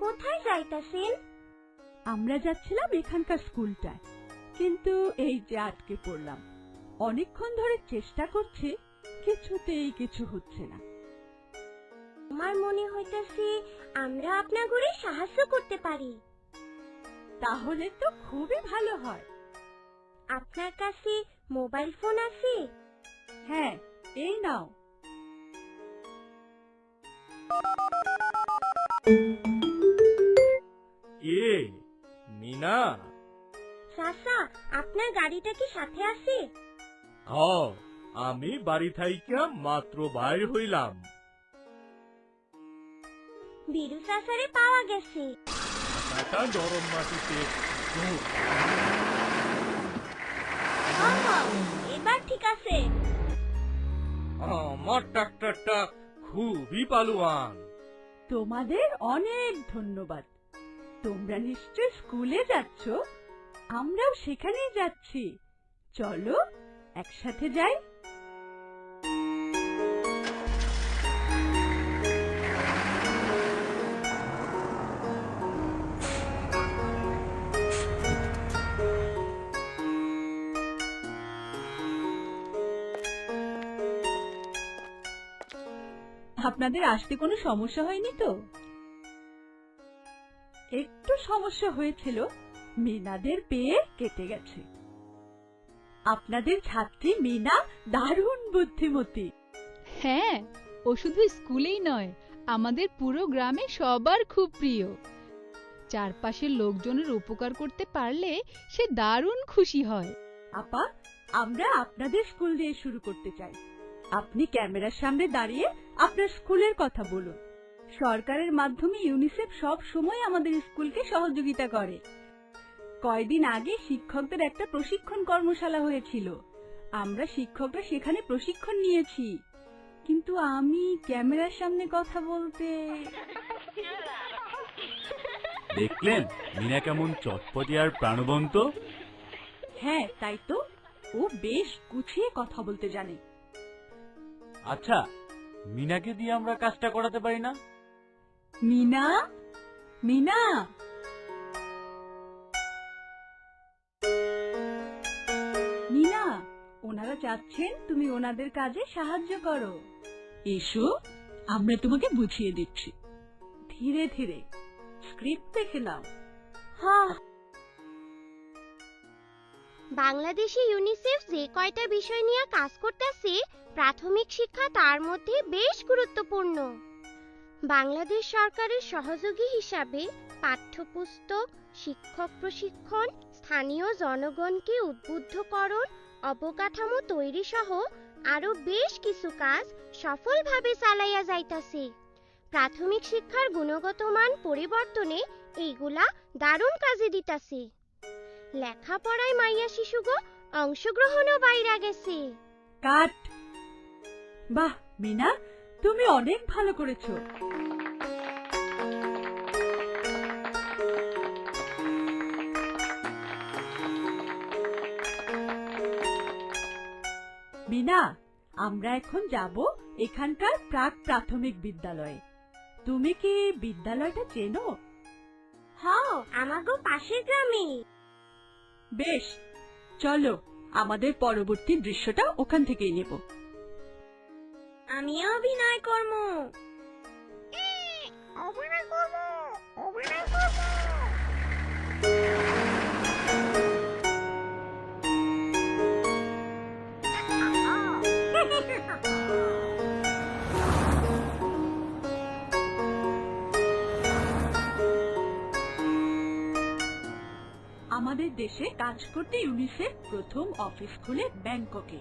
কোথায় যাইতাছেন? আমরা যাচ্ছিলাম এখানকার স্কুলটায়, কিন্তু এই যে আটকে পড়লাম। অনেকক্ষণ ধরে চেষ্টা করছি, কিছুতেই কিছু হচ্ছে না। আমার মনে হইতাছে আমরা আপনাগুড়ি সাহায্য করতে পারি। তাহলে তো খুবই ভালো হয়। আপনার কাছে মোবাইল ফোন আছে? হ্যাঁ, এই নাও। কে? মিনা? চাচা, আপনার গাড়িটা কি সাথে আছে? আমি বাড়ি থাইকা মাত্র বাইর হইলাম। বিরু চাচারে পাওয়া গেছে। নরম মাটিতে এবার ঠিক আছে। আমার ট্রাক্টরটা খুবই পালুয়ান। তোমাদের অনেক ধন্যবাদ। তোমরা নিশ্চয় স্কুলে যাচ্ছ, আমরাও সেখানেই যাচ্ছি। চলো একসাথে যাই। আপনাদের আসতে কোনো সমস্যা হয়নি তো? একটু সমস্যা হয়েছিল, মিনাদের পেয়ে কেটে গেছে। আপনাদের ছাত্রী মিনা দারুণ বুদ্ধিমতী। হ্যাঁ, ও শুধু স্কুলেই নয়, আমাদের পুরো গ্রামে সবার খুব প্রিয়। চারপাশের লোকজনের উপকার করতে পারলে সে দারুণ খুশি হয়। আপা, আমরা আপনাদের স্কুল দিয়ে শুরু করতে চাই। আপনি ক্যামেরার সামনে দাঁড়িয়ে আপনার স্কুলের কথা বলুন। সরকারের মাধ্যমে ইউনিসেফ সব সময় আমাদের স্কুলকে সহযোগিতা করে। কয়েকদিন আগে শিক্ষকদের একটা প্রশিক্ষণ কর্মশালা হয়েছিল। আমরা শিক্ষকরা সেখানে প্রশিক্ষণ নিয়েছি, কিন্তু আমি ক্যামেরার সামনে কথা বলতে। দেখলেন মিনা কেমন চটপটি আর প্রাণবন্ত? হ্যাঁ, তাই তো, ও বেশ গুছিয়ে কথা বলতে জানে। আচ্ছা, মিনাকে দিয়ে আমরা কাজটা করাতে পারি না? মিনা, মিনা, মিনা, ওনারা চাচ্ছেন তুমি ওনাদের কাজে সাহায্য করো। এসো, আমরা তোমাকে বুঝিয়ে দিচ্ছি। ধীরে ধীরে স্ক্রিপ্ট দেখে নাও। হ্যাঁ, বাংলাদেশে ইউনিসেফ যে কয়টা বিষয় নিয়ে কাজ করতেছে, প্রাথমিক শিক্ষা তার মধ্যে বেশ গুরুত্বপূর্ণ। বাংলাদেশ সরকারের সহযোগী হিসাবে পাঠ্যপুস্তক, শিক্ষক প্রশিক্ষণ, স্থানীয় জনগণকে উদ্বুদ্ধকরণ, অবকাঠামো তৈরি সহ আরো বেশ কিছু কাজ সফলভাবে চালাইয়া যাইতাছে। প্রাথমিক শিক্ষার গুণগত মান পরিবর্তনে এইগুলা দারুণ কাজে দিতাছে। লেখাপড়ায় মাইয়া শিশুগো অংশগ্রহণও বাইরা গেছে। কাট। বাহ মিনা, তুমি অনেক ভালো করেছো। মিনা, আমরা এখন যাব এখানকার প্রাক প্রাথমিক বিদ্যালয়ে। তুমি কি বিদ্যালয়টা চেনো? হ্যাঁ, আমাগো পাশের গ্রামে। বেশ, চলো আমাদের পরবর্তী দৃশ্যটা ওখান থেকেই নেব। আমিও অভিনয় করব। আমাদের দেশে কাজ করতে ইউনিসেফ প্রথম অফিস খুলে ব্যাংককে।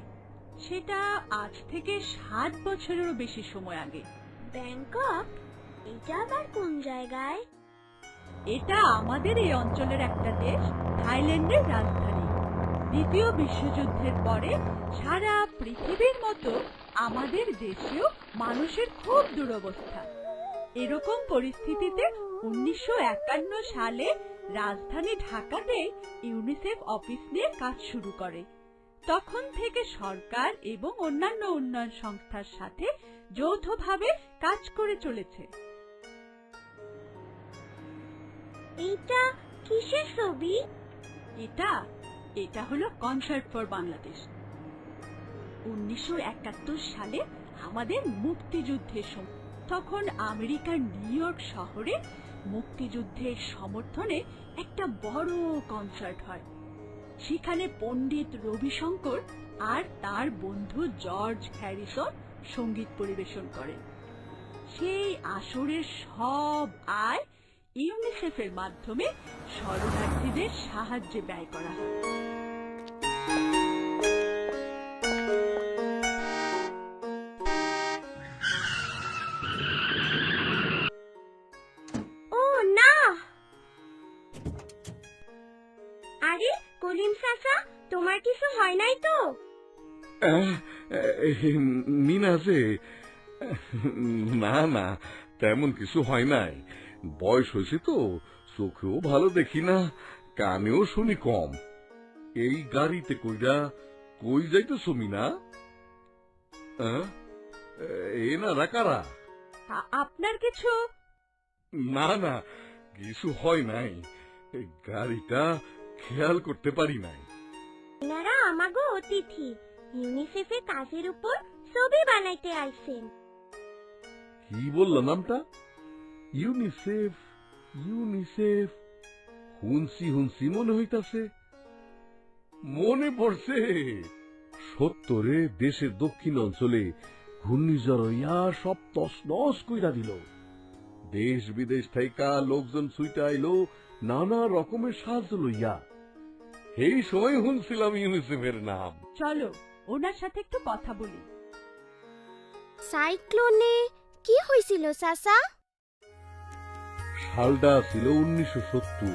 সেটা আজ থেকে 60 বছরেরও বেশি সময় আগে। ব্যাংকক? এটা আবার কোন জায়গায়? এটা আমাদের এই অঞ্চলের একটা দেশ, থাইল্যান্ডের রাজধানী। দ্বিতীয় বিশ্বযুদ্ধের পরে সারা পৃথিবীর মতো আমাদের দেশেও মানুষের খুব দুরবস্থা। এরকম পরিস্থিতিতে 1951 সালে রাজধানী ঢাকাতে ইউনিসেফ অফিস নিয়ে কাজ শুরু করে। তখন থেকে সরকার এবং অন্যান্য উন্নয়ন সংস্থার সাথে যৌথভাবে কাজ করে চলেছে। এইটা কিসের ছবি? এটা এটা হলো কনসার্ট ফর বাংলাদেশ। 1971 সালে আমাদের মুক্তিযুদ্ধের সময় তখন আমেরিকার নিউ ইয়র্ক শহরে মুক্তিযুদ্ধের সমর্থনে একটা বড় কনসার্ট হয়। সেখানে পণ্ডিত রবিশঙ্কর আর তার বন্ধু জর্জ হ্যারিসন সঙ্গীত পরিবেশন করেন। সেই আসরের সব আয় ইউনিসেফের মাধ্যমে শরণার্থীদের সাহায্যে ব্যয় করা হয়। ও না! আরে কলিম চাচা, তোমার কিছু হয় নাই তো? মিনা যে, না না, তেমন কিছু হয় নাই। বয়স হয়েছে তো, চোখেও ভালো দেখি না, কানেও শুনি কম। এই গাড়িতে কইরা কই যাইতেছো মিনা? এ না রাকারা? আপনার কিছু? না না, কিছু হয় নাই, গাড়িটা খেয়াল করতে পারি নাই। এনারা আমাগো অতিথি, ইউনিসেফের কাজের উপর ছবি বানাইতে আইছেন। কি বললো নামটা? ইউনিসেফ? ইউনিসেফ হুনসি মনে হইতাছে। মনে পড়ছে, 70-এ দেশের দক্ষিণ অঞ্চলে ঘূর্ণিঝড় হইয়া সব তছনছ কইরা দিল। দেশ বিদেশ থাইকা লোকজন ছুইটা আইলো নানা রকমের সাহায্য লইয়া। এই সময় শুনছিলাম ইউনিসেফের নাম। চলো ওনার সাথে একটু কথা বলি। সাইক্লোনে কি হয়েছিল চাচা? সালটা ছিল 1970।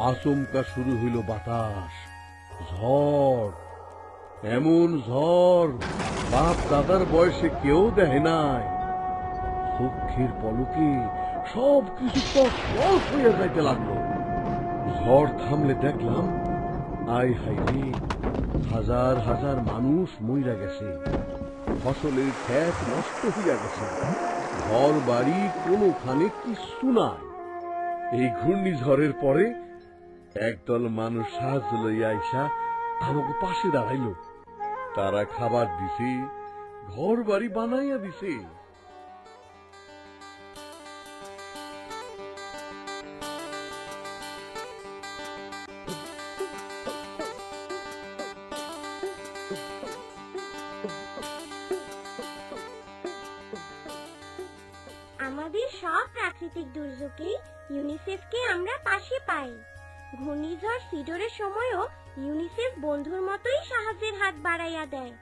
আচমকা শুরু হইল বাতাস, ঝড়। এমন ঝড় বাপ দাদার বয়সে কেউ দেখে নাই। চোখের পলকে সবকিছু তছনছ হইয়া যাইতে লাগলো। ঝড় থামলে দেখলাম, আয় হায় রে, হাজার হাজার মানুষ মইরা গেছে, ফসলের ক্ষেত নষ্ট হইয়া গেছে, ঘর বাড়ি কোনোখানে কিছু নাই। এই ঘূর্ণিঝড়ের পরে একদল মানুষ সাহায্য লইয়া আইসা আমাকে পাশে দাঁড়াইল। তারা খাবার দিছে, ঘর বাড়ি বানাইয়া দিছে। আমাদের সব প্রাকৃতিক দুর্যোগে ইউনিসেফকে আমরা পাশে পাই। ঘূর্ণিঝড় সিডরের সময়ও ইউনিসেফ বন্ধুর মতোই সাহায্যের হাত বাড়াইয়া দেয়।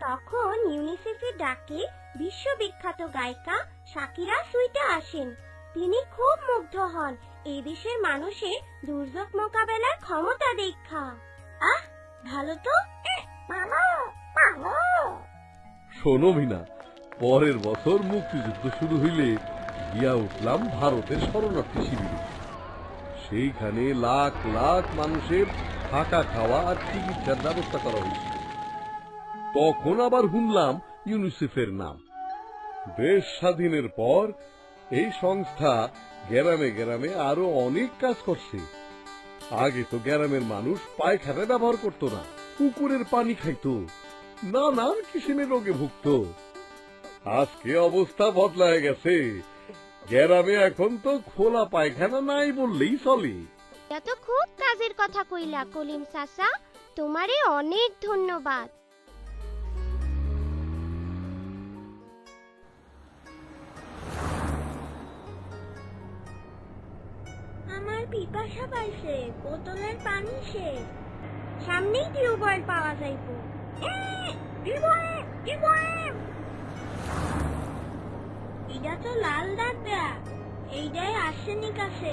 তখন ইউনিসেফের ডাকে বিশ্ববিখ্যাত গায়িকা শাকিরা সুইটা আসেন। তিনি খুব মুগ্ধ হন এই দেশের মানুষের দুর্যোগ মোকাবেলার ক্ষমতা দেখা। আহ, ভালো তো। শোনো মিনা, পরের বছর মুক্তিযুদ্ধ শুরু হইলে গিয়া উঠলাম ভারতের শরণার্থী শিবিরে। সেইখানে লাখ লাখ মানুষের থাকা খাওয়া আর চিকিৎসার ব্যবস্থা করা হয়েছে। তখন আবার শুনলাম ইউনিসেফের নাম। দেশ স্বাধীনের পর এই সংস্থা গ্রামে গ্রামে আরো অনেক কাজ করছে। আগে তো গ্রামের মানুষ পায়খানা ব্যবহার করত না, পুকুরের পানি খাইতো, নানান কিসিমের রোগে ভুগত। আজকে অবস্থা বদলায় গেছে, গ্রামে এখন তো খোলা পায়খানা নাই বললেই চলে। এটা তো খুব কাজের কথা কইলা কলিম চাচা, তোমারে অনেক ধন্যবাদ। আমার পিপাসা পাইছে, বোতলের পানি শেষ। সামনেই টিউবওয়েল পাওয়া যাইব। এটা তো লাল দাগ দেয়া, এইটাই আর্সেনিক আছে।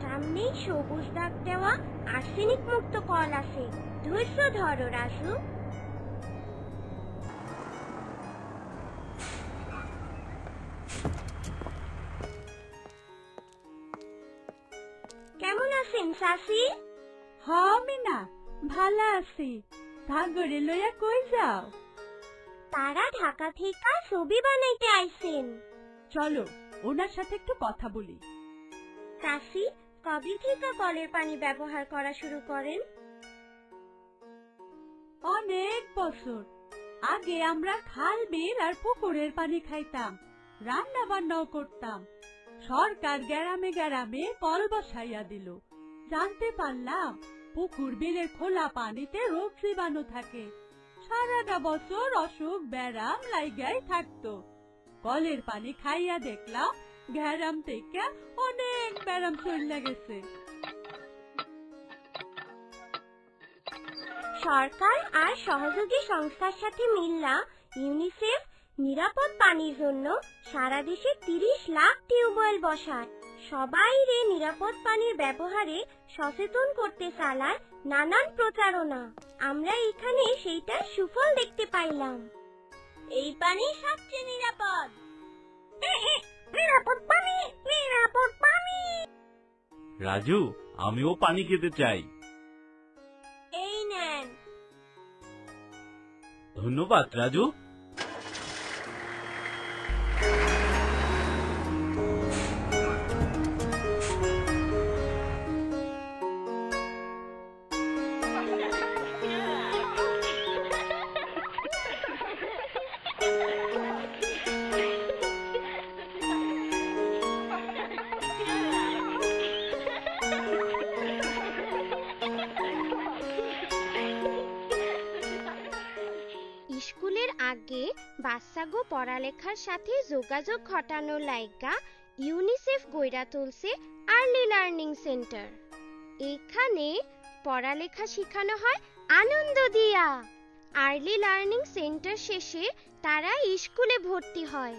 সামনেই সবুজ দাগ দেওয়া আর্সেনিক মুক্ত কল আছে। ধৈর্য ধরো রাজু। কেমন আছেন চাচি? হ্যাঁ মিনা, ভালো আছি। সাগরে লইয়া কই যাও? তারা ঢাকা থেকে ছবি বানাইতে আইছেন। চলো ওনার সাথে একটু কথা বলি। চাষি কবে থেকে কলের পানি ব্যবহার করা শুরু করেন? অনেক বছর আগে আমরা খাল বিল আর পুকুরের পানি খাইতাম, রান্না বান্নাও করতাম। সরকার গ্রামে গ্রামে কল বসাইয়া দিল। জানতে পারলাম পুকুর বিলের খোলা পানিতে রোগ জীবাণু থাকে, সারাটা বছর অসুখ ব্যারাম লাইগাই থাকতো। কলের পানি খাইয়া দেখলাম গ্রাম থেকে অনেক ব্যারাম চলে গেছে। সরকার আর সহযোগী সংস্থার সাথে মিল্লা ইউনিসেফ নিরাপদ পানির জন্য সারা দেশে 30 লাখ টিউবওয়েল বসায়। সবাইরে নিরাপদ পানির ব্যবহারে সচেতন করতে চালায় নানান প্রচারণা। আমরা এখানে সেইটার সুফল দেখতে পাইলাম। এই পানি সবচেয়ে নিরাপদ। নিরাপদ পানি, নিরাপদ পানি। রাজু, আমিও পানি খেতে চাই। এই নেন। ধন্যবাদ রাজু। স্কুলের আগে বাচ্চাগো পড়ালেখার সাথে যোগাযোগ ঘটানোর লাইগা ইউনিসেফ গইরা তুলছে আর্লি লার্নিং সেন্টার। এখানে পড়ালেখা শেখানো হয় আনন্দ দিয়া। আর্লি লার্নিং সেন্টার শেষে তারা স্কুলে ভর্তি হয়।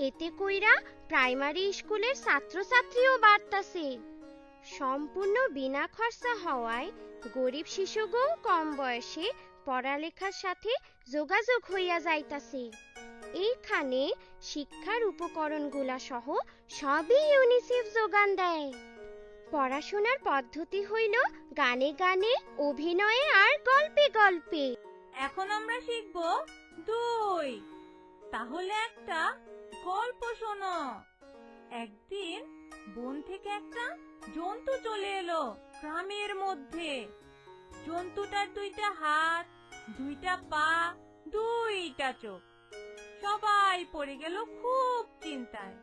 এতে কইরা প্রাইমারি স্কুলের ছাত্রছাত্রীও বাড়তাছে। সম্পূর্ণ বিনা খরচা হওয়ায় গরিব শিশুগো কম বয়সে পড়ালেখার সাথে যোগাযোগ হইয়া যাইতাছে। এইখানে শিক্ষার উপকরণগুলা সহ সবই ইউনিসেফ যোগান দেয়। পড়াশোনার পদ্ধতি হইল গানে গানে, অভিনয়ে আর গল্পে গল্পে। এখন আমরা শিখব 2। তাহলে একটা গল্প শোনো। একদিন বন থেকে একটা জন্তু চলে এলো গ্রামের মধ্যে। জন্তুটার 2টা হাত, 2টা পা, 2টা চোখ। সবাই পড়ে গেল খুব চিন্তায়।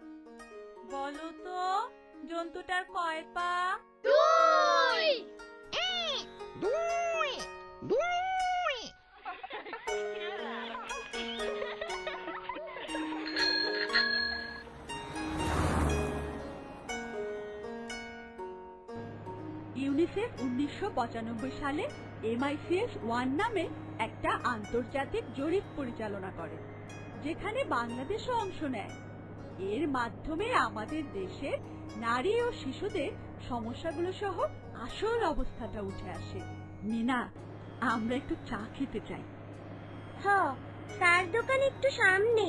বলো তো জন্তুটার কয় পা? 2। ইউনিসেফ 1995 সালে MICS 1 নামে একটা আন্তর্জাতিক জরিপ পরিচালনা করে, যেখানে বাংলাদেশও অংশ নেয়। এর মাধ্যমে আমাদের দেশের নারী ও শিশুদের সমস্যাগুলো সহ আসল অবস্থাটা উঠে আসে। মিনা, আমরা একটু চা খেতে চাই। হ্যাঁ, চার দোকান একটু সামনে।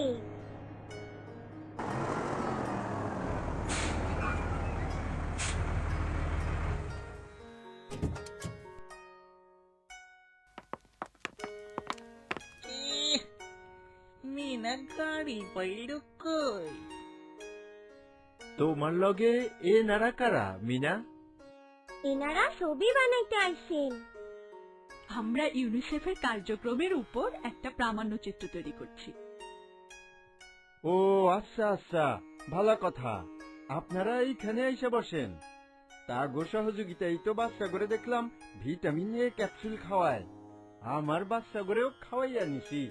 মিনা গাড়ি পাইল কই? তোমার লগে এ নারা কারা মিনা? এনারা ছবি বানাইতে আইছেন। আমরা ইউনিসেফের কার্যক্রমের উপর একটা প্রামাণ্যচিত্র তৈরি করছি। ও আচ্ছা আচ্ছা, ভালো কথা। আপনারা এইখানে এসে বসেন। তা গো সহযোগিতাই তো বাচ্চা করে দেখলাম ভিটামিন এ ক্যাপসুল খাওয়ায়। আমার বাচ্চা করেও খাওয়াইয়া নিছি।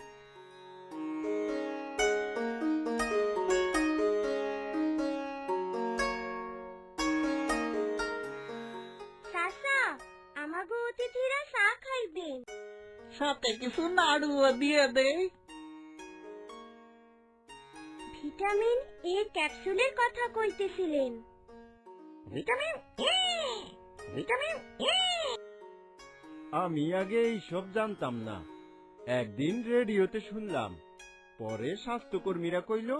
চাচা, আমাগো অতিথিরা চা খাইবেন। সাথে কিছু নাড়ুও দিয়ে দেই। ভিটামিন এ ক্যাপসুলের কথা কইতেছিলেন। Vitamin A, vitamin A. আমি আগে এইসব জানতাম না, একদিন রেডিওতে শুনলাম। পরে স্বাস্থ্যকর্মীরা কইল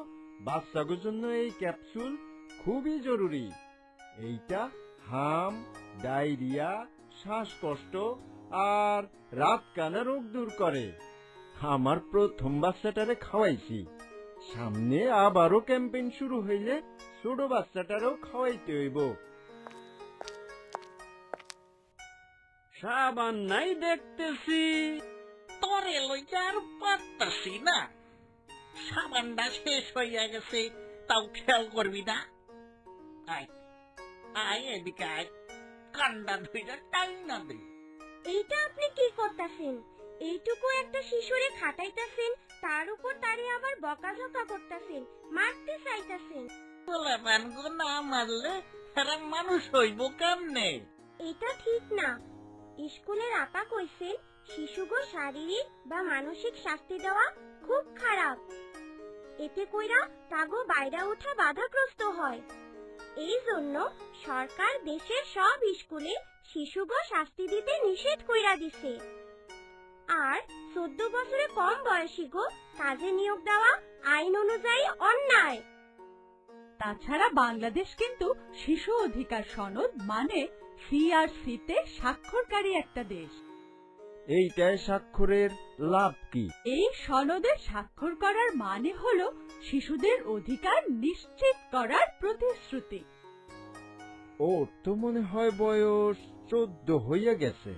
বাচ্চাদের জন্য এই ক্যাপসুল খুবই জরুরি। এইটা হাম, ডায়রিয়া, শ্বাসকষ্ট আর রাত কানা রোগ দূর করে। আমার প্রথম বাচ্চাটারে খাওয়াইছি, সামনে আবারও ক্যাম্পেইন শুরু হইলে ছোট বাচ্চাটারও খাওয়াইতে হইব। সাবান নাই দেখতেছি। তোরে লইয়া আর পারতাছি না, সাবানটা শেষ হইয়া গেছে, তাও খেয়াল করবি না। আয় আয় এদিকে আয়, কান্ডা ধইরা টাইনা দে। এইটা আপনি কি করতেছেন? এইটুকু একটা শিশুরে খাটাইতেছেন, তার উপর তারে আবার বকাঝকা করতেছেন, মারতে চাইতেছেন। বলে গো না মারলে এরা মানুষ হইব কেমনে? এটা ঠিক না। স্কুলের আপা কইছেন শিশুগো শারীরিক বা মানসিক শাস্তি দেওয়া খুব খারাপ। এতে কইরা তাগো বাইরে ওঠা বাধাগ্রস্ত হয়। এই জন্য সরকার দেশের সব স্কুলে শিশুগো শাস্তি দিতে নিষেধ কইরা দিছে। আর 14 বছরে কম বয়সী গো কাজে নিয়োগ দেওয়া আইন অনুযায়ী অন্যায়। তাছাড়া বাংলাদেশ কিন্তু শিশু অধিকার সনদ মানে সিআরসিতে স্বাক্ষরকারী একটা দেশ। এইটায় স্বাক্ষরের লাভ কি? এই সনদে স্বাক্ষর করার মানে হলো শিশুদের অধিকার নিশ্চিত করার প্রতিশ্রুতি। ওর তো মনে হয় বয়স 14 হইয়া গেছে।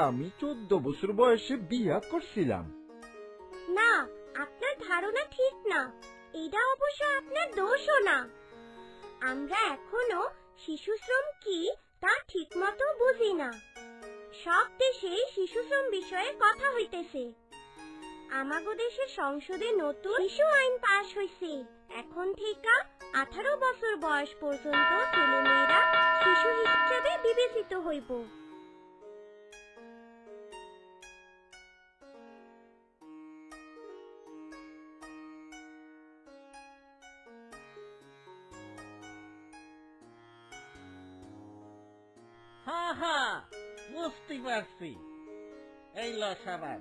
আমি 14 বছর বয়সে বিয়া করছিলাম। না, আপনার ধারণা ঠিক না। এটা অবশ্য আপনার দোষও না। আমরা এখনো শিশু শ্রম কি তা ঠিকমতো বুঝি না। সব দেশে শিশু শ্রম বিষয়ে কথা হইতেছে। আমাগো দেশের সংসদে নতুন শিশু আইন পাশ হইছে। এখন থেকে 18 বছর বয়স পর্যন্ত ছেলেমেয়েরা শিশু হিসেবে বিবেচিত হইব। হ্যাঁ হ্যাঁ, বুঝতে পারছি। এই ল সাবান।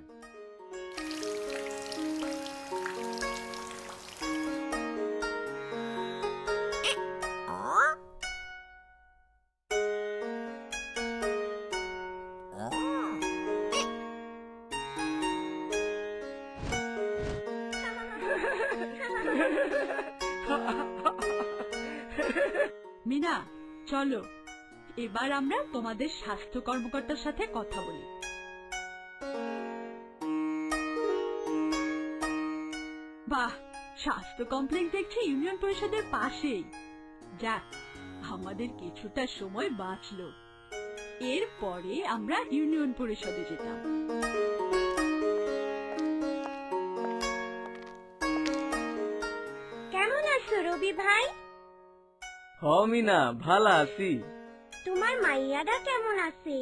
মিনা, চলো এবার আমরা তোমাদের স্বাস্থ্য কর্মকর্তার সাথে কথা বলি। বাহ, স্বাস্থ্য কমপ্লেক্স দেখছি ইউনিয়ন পরিষদের পাশেই। যাক, আমাদের কিছুটা সময় বাঁচলো। এরপরে আমরা ইউনিয়ন পরিষদে যেতাম। কেমন আছো রবি ভাই? হ মিনা, ভালো আছি। তোমার মাইয়াটা কেমন আছে?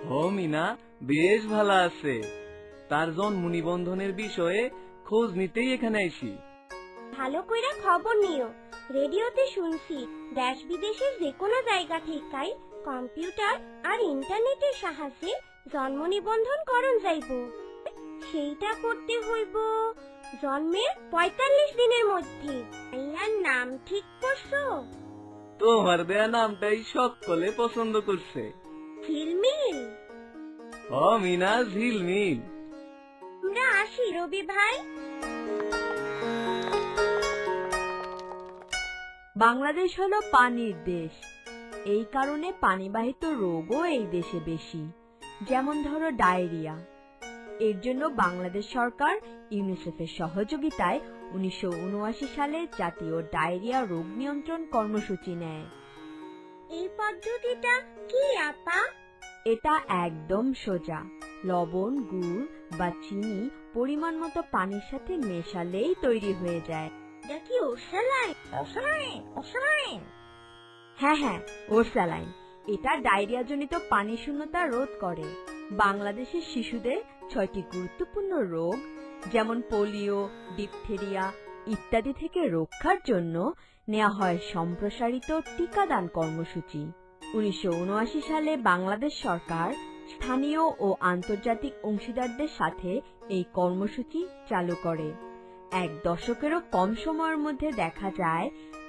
হ মিনা, বেশ ভালো আছে। তার জন্ম নিবন্ধনের বিষয়ে খোঁজ নিতেই এখানে আইছি। ভালো কইরা খবর নিও। রেডিওতে শুনছি দেশ বিদেশের যে কোনো জায়গা থেকেই কম্পিউটার আর ইন্টারনেটের সাহায্যে জন্ম নিবন্ধন করণ যাইব। সেইটা করতে হইব জন্মের 45 দিনের মধ্যে। মাইয়ার নাম ঠিক করছো? তোমার দেয়া নামটাই সকলে পছন্দ করছে। ঝিলমিল। হ মিনা, ঝিলমিল। আমরা আসি রবি ভাই। বাংলাদেশ হলো পানির দেশ। এই কারণে পানিবাহিত রোগও এই দেশে বেশি, যেমন ধরো ডায়রিয়া। এর জন্য বাংলাদেশ সরকার ইউনিসেফের সহযোগিতায় 1979 সালে জাতীয় ডায়রিয়া রোগ নিয়ন্ত্রণ কর্মসূচি নেয়। এই পদ্ধতিটা কি আপা? এটা একদম সোজা। লবণ, গুড় বা চিনি পরিমাণ মতো পানির সাথে মেশালেই তৈরি হয়ে যায়। এটা কি ওষালাইন? হ্যাঁ হ্যাঁ, ওরসালাইন। এটা ডায়রিয়া জনিত পানি শূন্যতা রোধ করে। বাংলাদেশের শিশুদের 6টি গুরুত্বপূর্ণ রোগ যেমন পোলিও, ডিপথেরিয়া ইত্যাদি থেকে রক্ষার জন্য নেওয়া হয় সম্প্রসারিত টিকাদান কর্মসূচি। 1979 সালে বাংলাদেশ সরকার স্থানীয় ও আন্তর্জাতিক অংশীদারদের সাথে এই কর্মসূচি চালু করে। 1 দশকেরও কম সময়ের মধ্যে দেখা যায়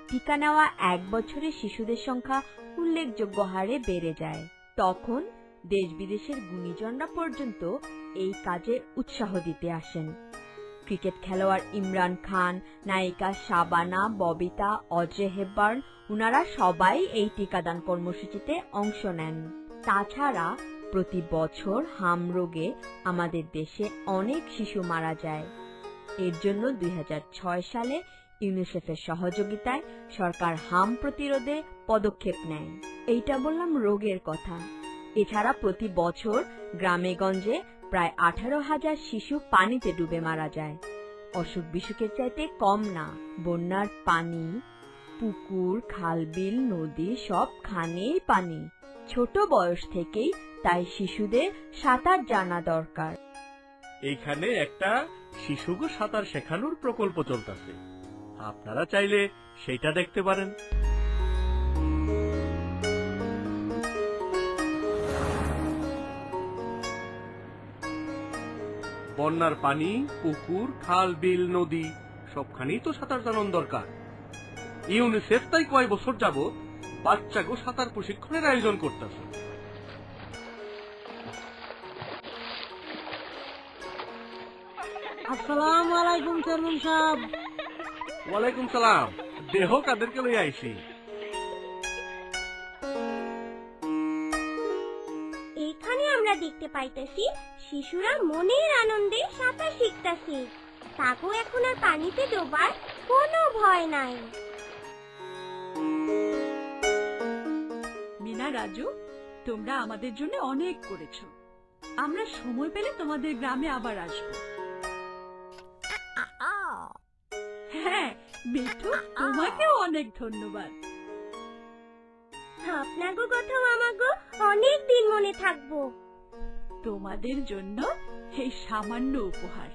টিকা নেওয়া 1 বছরের শিশুদের সংখ্যা উল্লেখযোগ্য হারে বেড়ে যায়। তখন দেশ বিদেশের গুণীজনরা পর্যন্ত এই কাজে উৎসাহ দিতে আসেন। ক্রিকেট খেলোয়াড় ইমরান খান, নায়িকা শাবানা, ববিতা, অড্রে হেপবার্ন, উনারা সবাই এই টিকাদান কর্মসূচিতে অংশ নেন। তাছাড়া প্রতি বছর হাম রোগে আমাদের দেশে অনেক শিশু মারা যায়। এর জন্য 2006 সালে ইউনিসেফের সহযোগিতায় সরকার হাম প্রতিরোধে পদক্ষেপ নেয়। এইটা বললাম রোগের কথা। এছাড়া প্রতি বছর গ্রামে গঞ্জে প্রায় 18,000 শিশু পানিতে ডুবে মারা যায়। অসুখ বিসুখের চাইতে কম না। বন্যার পানি, পুকুর, খাল, বিল, নদী সবখানেই পানি। ছোট বয়স থেকেই তাই শিশুদের সাঁতার জানা দরকার। এইখানে একটা শিশুকে সাঁতার শেখানোর প্রকল্প চলতেছে, আপনারা চাইলে সেটা দেখতে পারেন। বন্যার পানি, পুকুর, খাল, বিল, নদী সবখানেই তো সাঁতার জানার দরকার। ইউনিসেফ তাই কয় বছর যাবত বাচ্চাকে সাঁতার প্রশিক্ষণের আয়োজন করতেছে। আসসালামু আলাইকুম চেয়ারম্যান সাহেব। ওয়ালাইকুম সালাম। দেহ কাদেরকে লই আইছি? এখানে আমরা দেখতে পাইতেছি শিশুরা মনের আনন্দে সাঁতার শিখতেছে। তাকেও এখন আর পানিতে ডোবার কোনো ভয় নাই। মিনা, রাজু, তোমরা আমাদের জন্য অনেক করেছো। আমরা সময় পেলে তোমাদের গ্রামে আবার আসবো। হ্যাঁ মিঠু, তোমাকেও অনেক ধন্যবাদ। আপনাগো কথাও আমাগো অনেক দিন মনে থাকবো। তোমাদের জন্য এই সামান্য উপহার।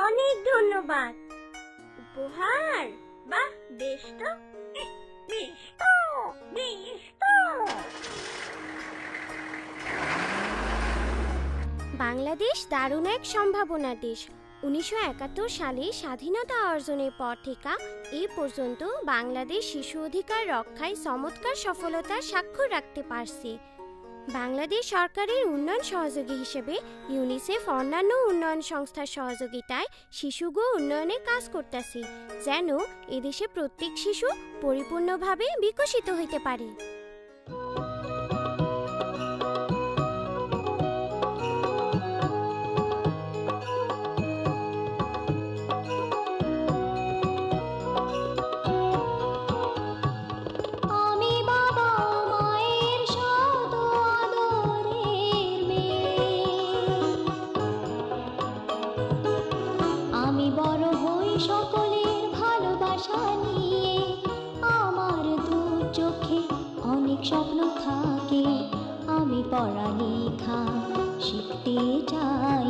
অনেক ধন্যবাদ। উপহার? বাহ, বেশ তো। বেশ তো, বেশ তো। বাংলাদেশ দারুণ এক সম্ভাবনা দেশ। 1971 সালে স্বাধীনতা অর্জনের পর থেকে এই পর্যন্ত বাংলাদেশ শিশু অধিকার রক্ষায় চমৎকার সফলতার স্বাক্ষর রাখতে পারছে। বাংলাদেশ সরকারের উন্নয়ন সহযোগী হিসেবে ইউনিসেফ অন্যান্য উন্নয়ন সংস্থার সহযোগিতায় শিশুগো উন্নয়নে কাজ করতেছে, যেন এদেশে প্রত্যেক শিশু পরিপূর্ণভাবে বিকশিত হইতে পারে। সকলের ভালোবাসা নিয়ে আমার দু চোখে অনেক স্বপ্ন থাকে। আমি পড়ালেখা শিখতে চাই।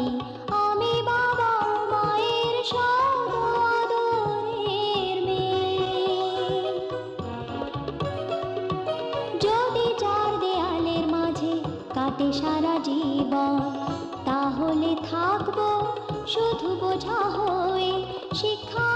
আমি বাবা মায়ের সদ আদরের মেয়ে। যদি চার দেয়ালের মাঝে কাটে সারা জীবন, তাহলে থাকবো শুধু বোঝা হয়ে। শিক্ষা